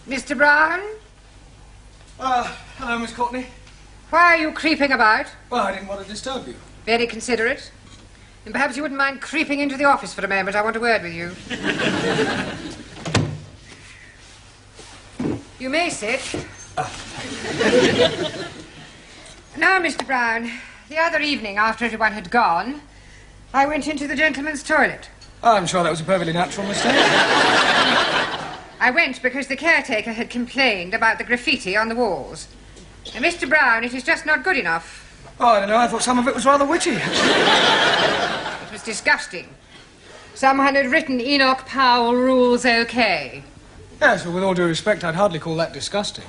Mr. Brown? Hello, Miss Courtney. Why are you creeping about? Well, I didn't want to disturb you. Very considerate. And perhaps you wouldn't mind creeping into the office for a moment. I want a word with you. You may sit. Now, Mr. Brown, the other evening, after everyone had gone, I went into the gentleman's toilet. I'm sure that was a perfectly natural mistake. I went because the caretaker had complained about the graffiti on the walls. And Mr. Brown, it is just not good enough. Oh, I don't know. I thought some of it was rather witty. It was disgusting. Someone had written Enoch Powell rules okay. Yes, well, with all due respect, I'd hardly call that disgusting.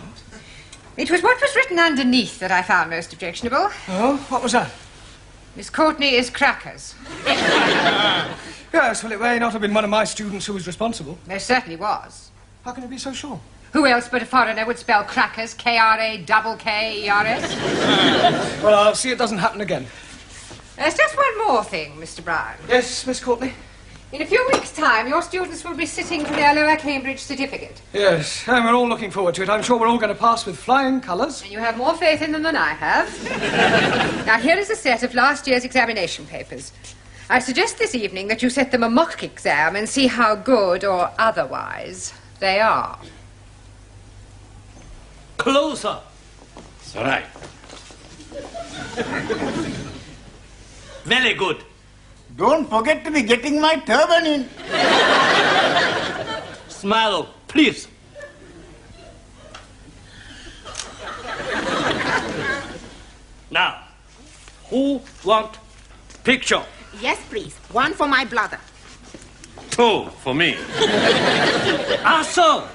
It was what was written underneath that I found most objectionable. Oh, what was that? Miss Courtney is crackers. Yes, well, it may not have been one of my students who was responsible. There certainly was. How can you be so sure? Who else but a foreigner would spell crackers, K-R-A-K-K-E-R-S? Well, I'll see it doesn't happen again. There's just one more thing, Mr. Brown. Yes, Miss Courtney? In a few weeks' time, your students will be sitting for their Lower Cambridge certificate. Yes, and we're all looking forward to it. I'm sure we're all going to pass with flying colours. And you have more faith in them than I have. Now, here is a set of last year's examination papers. I suggest this evening that you set them a mock exam and see how good or otherwise they are. Closer. It's all right. Very good. Don't forget to be getting my turban in. Smile, please. Now, who want picture? Yes, please. One for my brother. Two for me. Answer.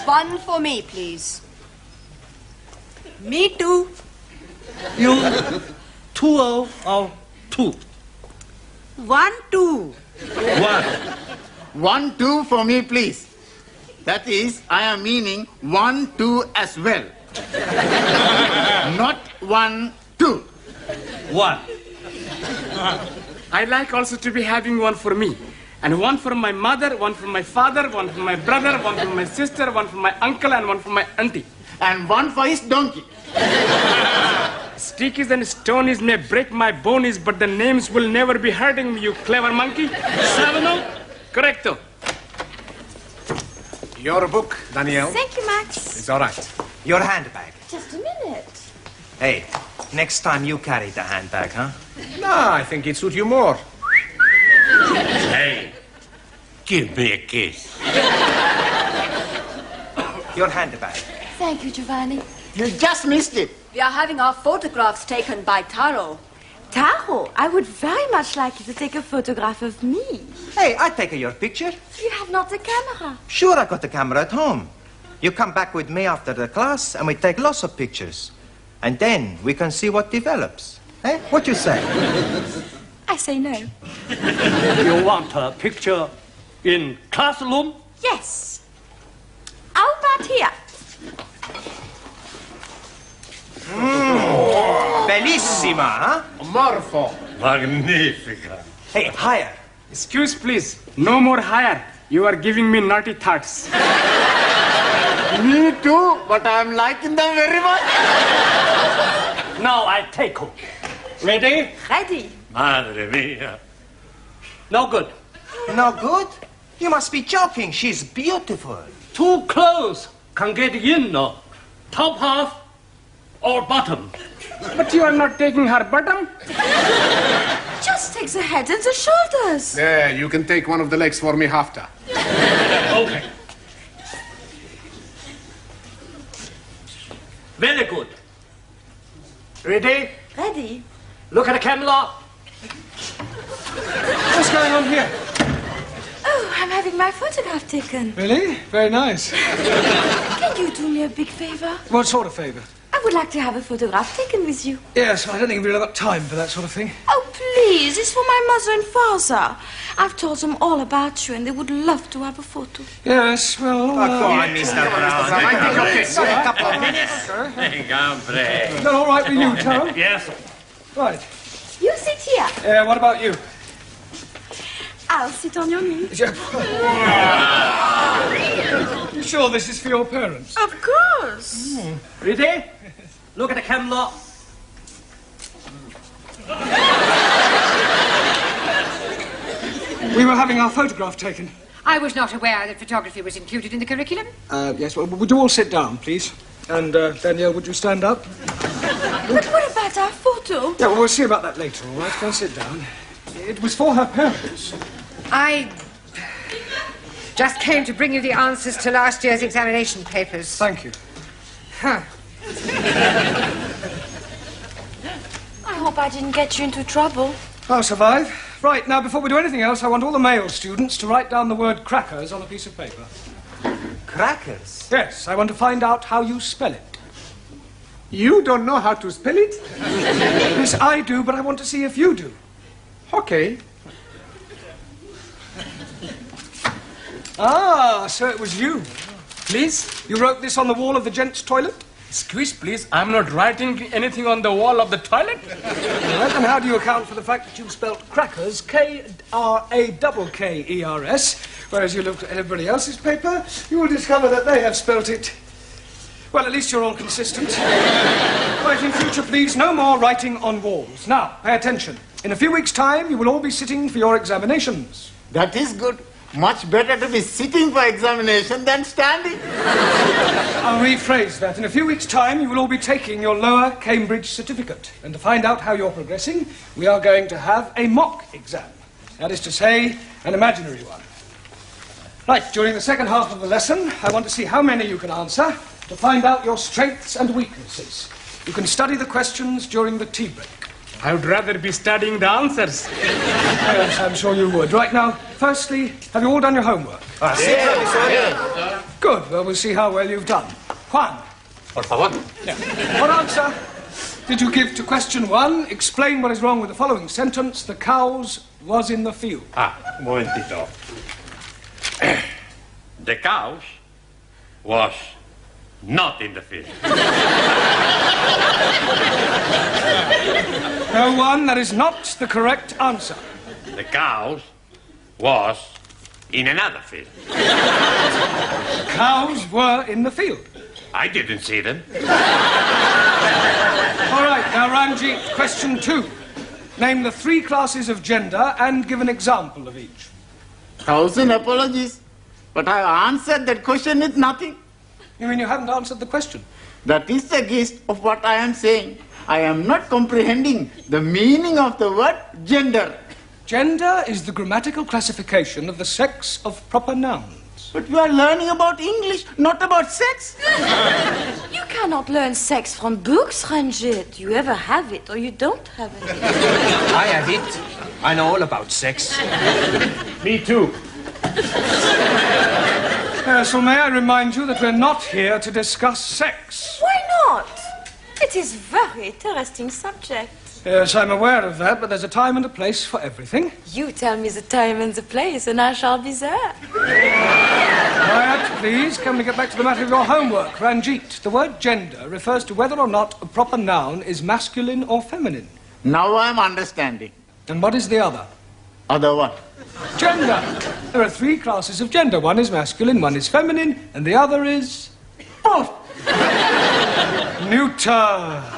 One for me, please. Me too. You 2 or 2? 1, 2. 1. 1, 2 for me, please. That is, I am meaning 1, 2 as well. Not 1, 2. 1. I'd like also to be having one for me. And one for my mother, one for my father, one for my brother, one for my sister, one for my uncle, and one for my auntie. And one for his donkey. Stickies and stonies may break my bonies, but the names will never be hurting me, you clever monkey. Savano? Correcto. Your book, Danielle. Thank you, Max. It's all right. Your handbag. Just a minute. Hey, next time you carry the handbag, huh? No, I think it suits you more. Hey, give me a kiss. Your handbag. Thank you, Giovanni. You just missed it. We are having our photographs taken by Taro. Taro, I would very much like you to take a photograph of me. Hey, I take your picture. You have not a camera. Sure, I got the camera at home. You come back with me after the class and we take lots of pictures. And then we can see what develops. Eh? What you say? I say no. You want a picture in classroom? Yes. How about here? Bellissima, huh? Morpho. Magnifica. Hey, higher. Excuse, please. No more higher. You are giving me naughty thoughts. Me too, but I am liking them very much. Now I take her. Ready? Ready. Madre mia. No good. No good? You must be joking. She's beautiful. Too close. Can get in, no. Top half or bottom. But you are not taking her bottom? Just take the head and the shoulders. There, you can take one of the legs for me after. Okay. Very good. Ready? Ready. Look at the camera. What's going on here? Oh, I'm having my photograph taken. Really? Very nice. Can you do me a big favor? What sort of favour? I would like to have a photograph taken with you. Yes, I don't think we've really got time for that sort of thing. Oh, please, it's for my mother and father. I've told them all about you, and they would love to have a photo. Yes, well... Go on, Mr. Brown. Okay. A couple of minutes. Thank God, Is that all right with you, Taro? Yes. Right. You sit here. What about you? I'll sit on your knee. You sure this is for your parents? Of course. Ready? Look at the camera. We were having our photograph taken. I was not aware that photography was included in the curriculum. Yes, well, would you all sit down, please? And, Danielle, would you stand up? But what about our photo? Yeah, well, we'll see about that later, all right? Go and sit down. It was for her parents. I just came to bring you the answers to last year's examination papers. Thank you. Huh. I hope I didn't get you into trouble. I'll survive. Right, now, before we do anything else, I want all the male students to write down the word crackers on a piece of paper. Crackers? Yes, I want to find out how you spell it. You don't know how to spell it? Yes, I do, but I want to see if you do. Okay. Ah, so it was you. Please? You wrote this on the wall of the gents' toilet? Excuse, please. I'm not writing anything on the wall of the toilet. All right, then how do you account for the fact that you spelt crackers, K-R-A-K-K-E-R-S, whereas you looked at everybody else's paper, you will discover that they have spelt it... Well, at least you're all consistent. Right, in future, please, no more writing on walls. Now, pay attention. In a few weeks' time, you will all be sitting for your examinations. That is good. Much better to be sitting for examination than standing. I'll rephrase that. In a few weeks' time, you will all be taking your lower Cambridge certificate. And to find out how you're progressing, we are going to have a mock exam. That is to say, an imaginary one. Right, during the second half of the lesson, I want to see how many you can answer to find out your strengths and weaknesses. You can study the questions during the tea break. I would rather be studying the answers. Yes, I'm sure you would. Right now, firstly, have you all done your homework? Yeah. Good. Well, we'll see how well you've done. Juan. Por favor. Yeah. What answer did you give to question 1? Explain what is wrong with the following sentence. The cows was in the field. Un momentito. The cows was not in the field. No, Juan, that is not the correct answer. The cows was in another field. Cows were in the field. I didn't see them. All right, now, Ranjit, question 2. Name the 3 classes of gender and give an example of each. 1,000 apologies. But I answered that question with nothing. You mean you haven't answered the question? That is the gist of what I am saying. I am not comprehending the meaning of the word gender. Gender is the grammatical classification of the sex of proper nouns. But we are learning about English, not about sex. You cannot learn sex from books, Ranjit. You either have it or you don't have it. I have it. I know all about sex. Me too. So may I remind you that we're not here to discuss sex. Why not? It is a very interesting subject. Yes, I'm aware of that, but there's a time and a place for everything. You tell me the time and the place, and I shall be there. Quiet, please. Can we get back to the matter of your homework? Ranjit, the word gender refers to whether or not a proper noun is masculine or feminine. Now I am understanding. And what is the other? Other one. Gender. There are 3 classes of gender. One is masculine, one is feminine, and the other is... Oh, neuter.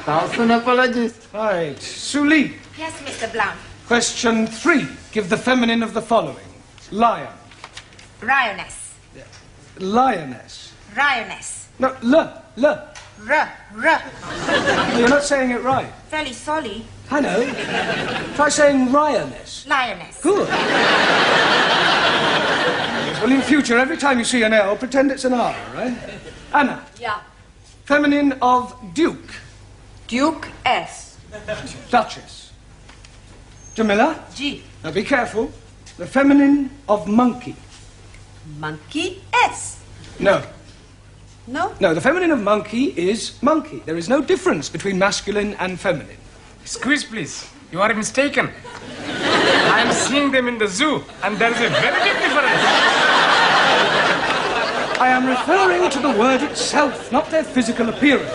1,000 apologies. Right. Suli, Yes, Mr. Blount. question 3. Give the feminine of the following. Lion. Lioness. Lioness. Lioness. No, l. You're not saying it right. Very sorry. I know. Try saying lioness. Lioness. Good. Well, in future, every time you see an L, pretend it's an R, right? Anna. Yeah. Feminine of duke. Duke S. Duchess. Jamila. G. Now be careful. The feminine of monkey. Monkey S. No. No. No, the feminine of monkey is monkey. There is no difference between masculine and feminine. Excuse, please. You are mistaken. I am seeing them in the zoo, and there is a very big difference. I am referring to the word itself, not their physical appearance.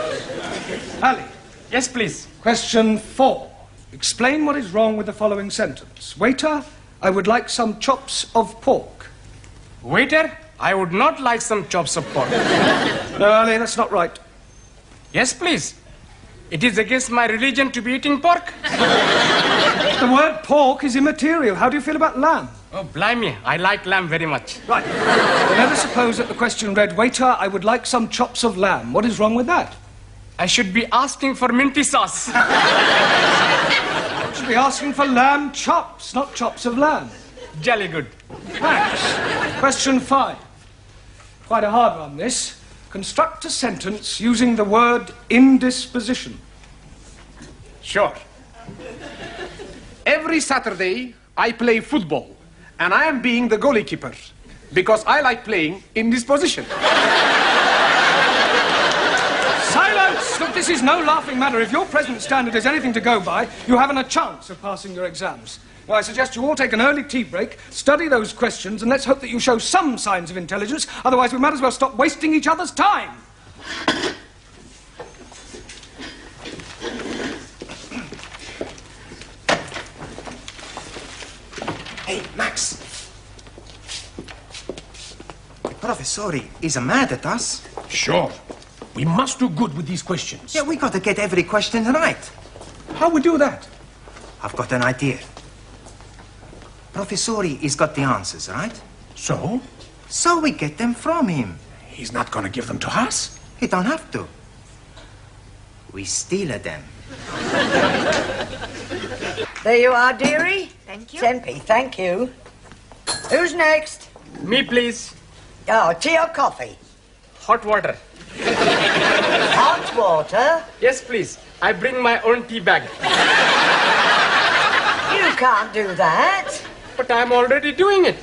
Ali. Yes, please. Question 4. Explain what is wrong with the following sentence. Waiter, I would like some chops of pork. Waiter, I would not like some chops of pork. No, Ali, that's not right. Yes, please. It is against my religion to be eating pork. The word pork is immaterial. How do you feel about lamb? Oh, blimey, I like lamb very much. Right. Well, let us suppose that the question read, Waiter, I would like some chops of lamb. What is wrong with that? I should be asking for minty sauce. You should be asking for lamb chops, not chops of lamb. Jolly good. Thanks. Question 5. Quite a hard one, this. Construct a sentence using the word indisposition. Sure. Every Saturday, I play football, and I am being the goalkeeper because I like playing in this position. Silence! Look, this is no laughing matter. If your present standard is anything to go by, you haven't a chance of passing your exams. Now, I suggest you all take an early tea break, study those questions, and let's hope that you show some signs of intelligence. Otherwise, we might as well stop wasting each other's time. Hey, Max. Professori is mad at us. Sure. We must do good with these questions. Yeah, we got to get every question right. How we do that? I've got an idea. Professori has got the answers, right? So? So we get them from him. He's not going to give them to us? He don't have to. We steal them. There you are, dearie. Thank you. Tempe, thank you. Who's next? Me, please. Oh, tea or coffee? Hot water. Hot water? Yes, please. I bring my own tea bag. You can't do that. But I'm already doing it.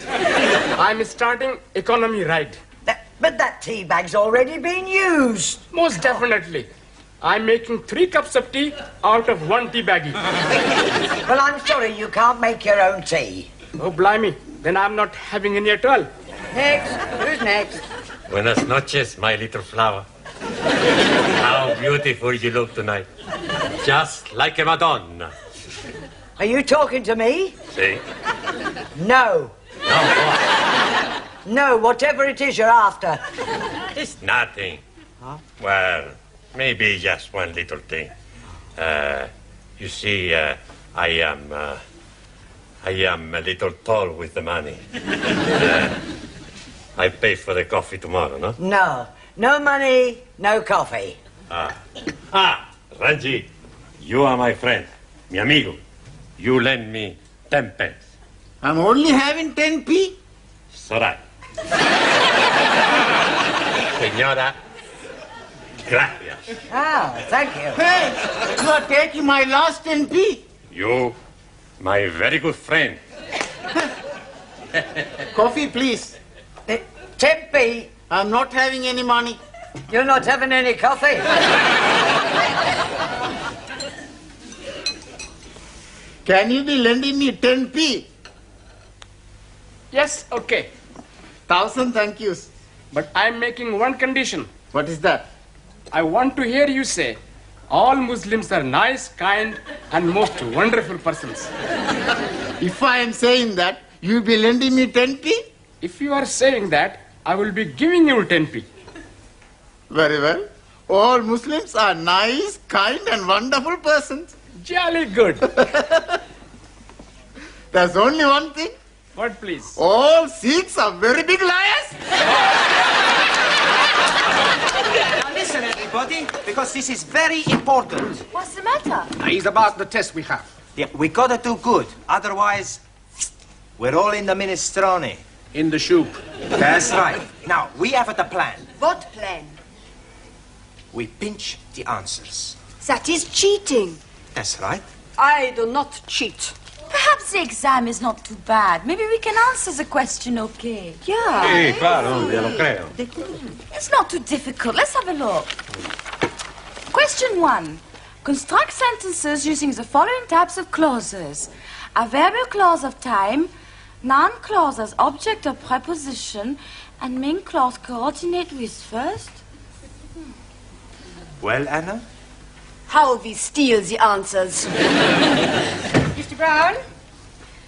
I'm starting economy ride. But that tea bag's already been used. Most definitely. I'm making 3 cups of tea out of 1 tea baggie. Well, I'm sorry you can't make your own tea. Oh, blimey. Then I'm not having any at all. Next. Who's next? Buenas noches, my little flower. How beautiful you look tonight. Just like a Madonna. Are you talking to me? See? No. No, what? No, whatever it is you're after. It's nothing. Huh? Well, maybe just one little thing. You see, I am a little tall with the money. I pay for the coffee tomorrow, no? No. No money, no coffee. Ranji, you are my friend, mi amigo. You lend me 10 pence. I'm only having 10p. It's all right. Señora, gracias. Oh, thank you. Hey, you are taking my last 10p. You, my very good friend. Coffee, please. 10p. I'm not having any money. You're not having any coffee? Can you be lending me 10p? Yes, okay. 1,000 thank yous. But I'm making one condition. What is that? I want to hear you say, all Muslims are nice, kind, and most wonderful persons. If I am saying that, you'll be lending me 10p? If you are saying that, I will be giving you 10p. Very well. All Muslims are nice, kind, and wonderful persons. Jolly good. There's only one thing. What, please? All Sikhs are very big liars. Now listen, everybody, because this is very important. What's the matter? It's about the test we have. Yeah, we gotta do good. Otherwise, we're all in the minestrone. In the soup. That's right. Now, we have the plan. What plan? We pinch the answers. That is cheating. That's right. I do not cheat. Perhaps Perhaps the exam is not too bad. Maybe we can answer the question okay. Yeah. Sí, claro, yo lo creo. It's not too difficult. Let's have a look. Question 1. Construct sentences using the following types of clauses. Adverbial clause of time, noun clause as object or preposition, and main clause coordinate with first. Well, Anna? How we steal the answers. Mr. Brown,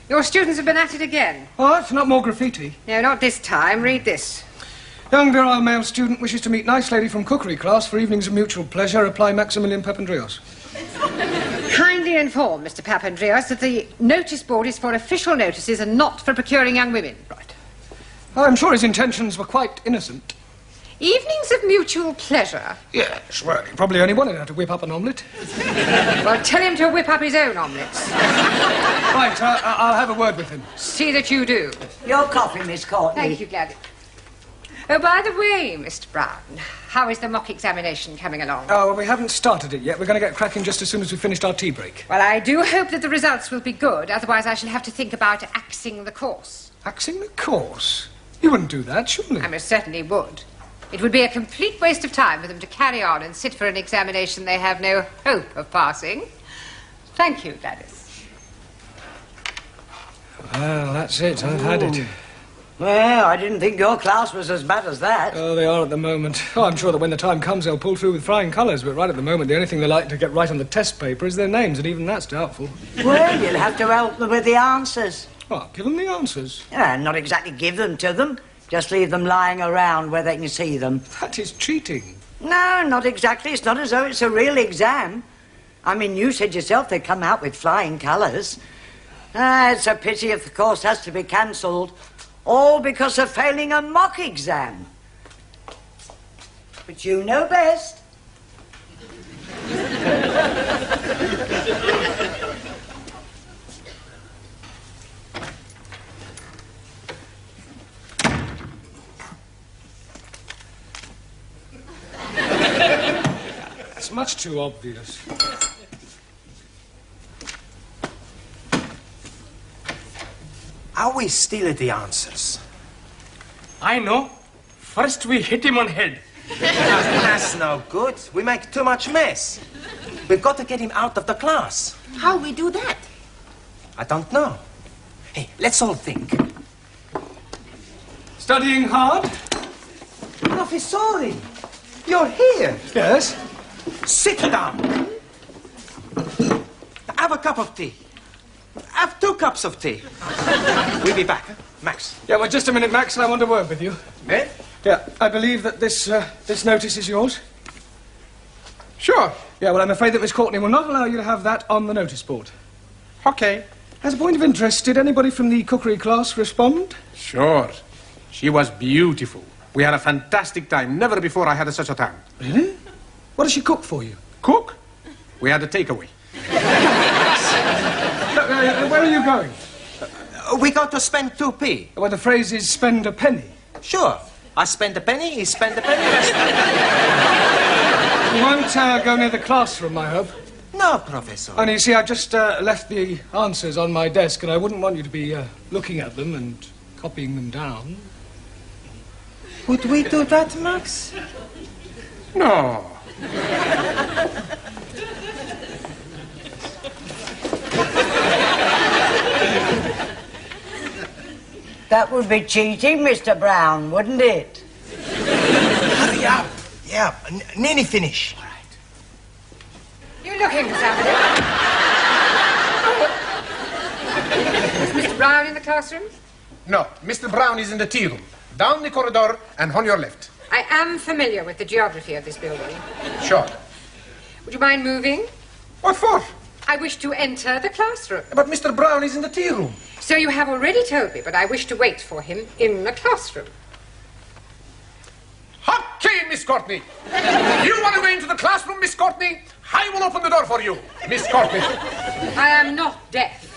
your students have been at it again. Oh, it's not more graffiti. No, not this time. Read this. Young virile male student wishes to meet nice lady from cookery class for evenings of mutual pleasure. Apply Maximilian Papandreou. Kindly inform Mr. Papandreou that the notice board is for official notices and not for procuring young women. Right. I'm sure his intentions were quite innocent. Evenings of mutual pleasure? Yes, well, he probably only wanted her to whip up an omelette. Well, tell him to whip up his own omelettes. Right, I'll have a word with him. See that you do. Your coffee, Miss Courtney. Thank you, Gladys. Oh, by the way, Mr. Brown, how is the mock examination coming along? Oh, well, we haven't started it yet. We're going to get cracking just as soon as we've finished our tea break. Well, I do hope that the results will be good. Otherwise, I shall have to think about axing the course. Axing the course? You wouldn't do that, surely? I most certainly would. It would be a complete waste of time for them to carry on and sit for an examination they have no hope of passing. Thank you, Gladys. Well, that's it. I've had it. Well, I didn't think your class was as bad as that. Oh, they are at the moment. Oh, I'm sure that when the time comes, they'll pull through with flying colours. But right at the moment, the only thing they like to get right on the test paper is their names, and even that's doubtful. Well, you'll have to help them with the answers. What, give them the answers? Yeah, not exactly give them to them. Just leave them lying around where they can see them. That is cheating. No, not exactly. It's not as though it's a real exam. I mean, you said yourself they come out with flying colours. It's a pity if the course has to be cancelled. All because of failing a mock exam. But you know best. It's much too obvious. How we steal the answers? I know. First we hit him on head. That's no good. We make too much mess. We've got to get him out of the class. How we do that? I don't know. Hey, let's all think. Studying hard? Professori, you're here. Yes? Sit down. Have a cup of tea. Have 2 cups of tea. We'll be back, huh? Max. Yeah, well, just a minute, Max, and I want a word with you. Eh? Yeah, I believe that this notice is yours. Sure. Yeah, well, I'm afraid that Miss Courtney will not allow you to have that on the notice board. Okay. As a point of interest, did anybody from the cookery class respond? Sure. She was beautiful. We had a fantastic time. Never before I had such a time. Really? What does she cook for you? Cook? We had a takeaway. Where are you going? We got to spend 2p. Well, the phrase is spend a penny. Sure. I spend a penny, he spend a penny. You won't go near the classroom, I hope. No, Professor. Only, you see, I've just left the answers on my desk, and I wouldn't want you to be looking at them and copying them down. Would we do that, Max? No. That would be cheating, Mr. Brown, wouldn't it? Hurry up. Yeah, nearly finish. All right. You looking for somebody? Is Mr. Brown in the classroom? No, Mr. Brown is in the tea room. Down the corridor and on your left. I am familiar with the geography of this building. Sure. Would you mind moving? What for? I wish to enter the classroom. But Mr. Brown is in the tea room. So you have already told me, but I wish to wait for him in the classroom. Okay, Miss Courtney. You want to go into the classroom, Miss Courtney? I will open the door for you, Miss Courtney. I am not deaf.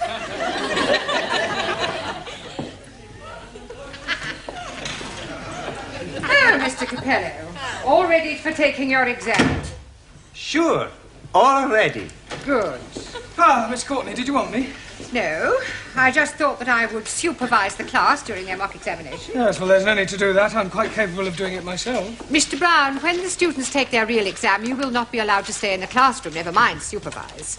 Oh, Mr. Capello, all ready for taking your exam? Sure. Already. Good. Ah, Miss Courtney, did you want me? no. I just thought that I would supervise the class during their mock examination. Yes, well, there's no need to do that. I'm quite capable of doing it myself. Mr. Brown, when the students take their real exam, you will not be allowed to stay in the classroom, never mind supervise.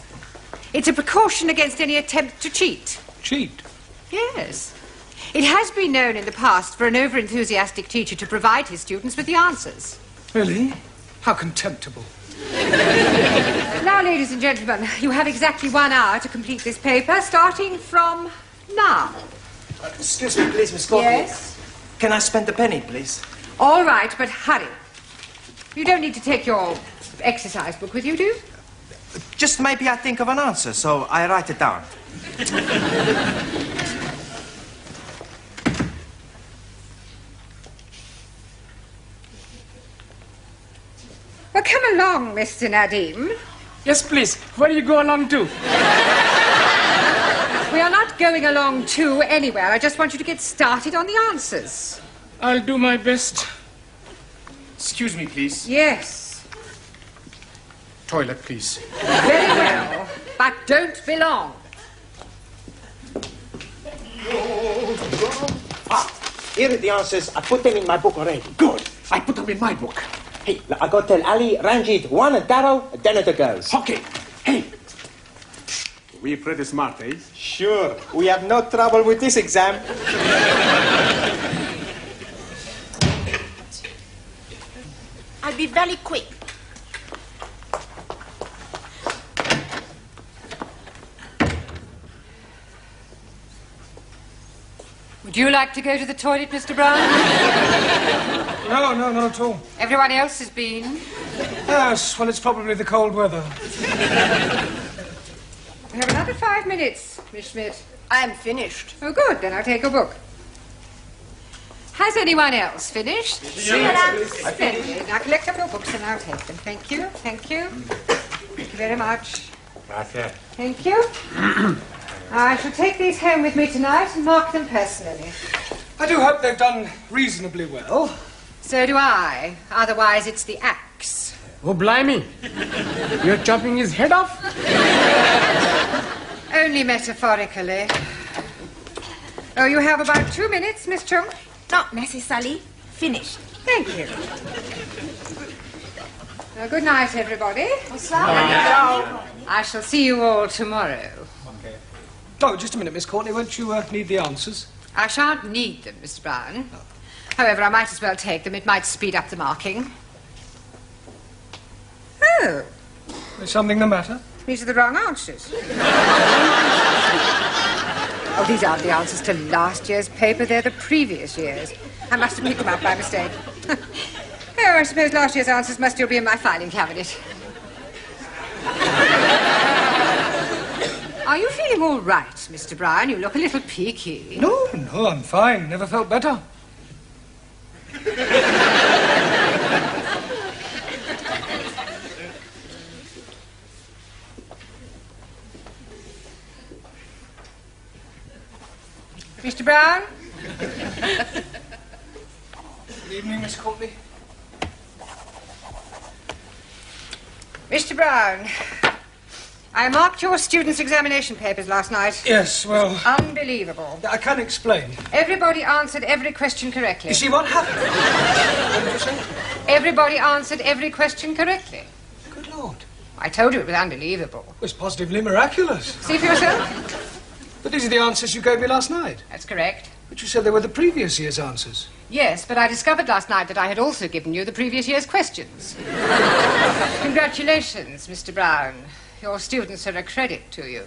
It's a precaution against any attempt to cheat. Cheat? Yes. It has been known in the past for an over-enthusiastic teacher to provide his students with the answers. Really? How contemptible. Now, ladies and gentlemen, you have exactly 1 hour to complete this paper, starting from now. Excuse me, please, Miss Courtney. Yes? Can I spend a penny, please? All right, but hurry. You don't need to take your exercise book with you, do you? Just maybe I think of an answer, so I write it down. Well, come along, Mr. Nadim. Yes, please. Where do you go along to? We are not going along to anywhere. I just want you to get started on the answers. I'll do my best. Excuse me, please. Yes. Toilet, please. Very well. But don't be long. Here are the answers. I put them in my book already. Good. I put them in my book. Hey, I got to tell Ali, Ranjit, Juan, and Darrow, then it goes. Okay. Hey. We're pretty smart, eh? Sure. We have no trouble with this exam. I'll be very quick. Would you like to go to the toilet, Mr. Brown? No, not at all. Everyone else has been. Yes, well, it's probably the cold weather. We have another 5 minutes, Miss Schmidt. I'm finished. Oh, good. Then I'll take a book. Has anyone else finished? Yes. Splendid. Now collect up your books and I'll take them. Thank you. Thank you. Thank you very much. Gracias. Thank you. I shall take these home with me tonight and mark them personally. I do hope they've done reasonably well. So do I. Otherwise, it's the axe. Oh, blimey. You're chopping his head off? Only metaphorically. Oh, you have about 2 minutes, Miss Chung. Not necessarily. Finished. Thank you. Well, good night, everybody. I shall see you all tomorrow. Oh, just a minute, Miss Courtney. Won't you need the answers? I shan't need them, Mr. Brown. However, I might as well take them. It might speed up the marking. Oh. Is something the matter? These are the wrong answers. Oh, these aren't the answers to last year's paper. They're the previous year's. I must have picked them up by mistake. Oh, I suppose last year's answers must still be in my filing cabinet. Are you feeling all right, Mr. Brown? You look a little peaky. No, I'm fine. Never felt better. Mr. Brown? Good evening, Miss Courtney. Mr. Brown, I marked your students' examination papers last night. Yes, well... Unbelievable. I can explain. Everybody answered every question correctly. You see what happened? What did you say? Everybody answered every question correctly. Good Lord. I told you it was unbelievable. It was positively miraculous. See for yourself? But these are the answers you gave me last night. That's correct. But you said they were the previous year's answers. Yes, but I discovered last night that I had also given you the previous year's questions. Congratulations, Mr. Brown. Your students are a credit to you.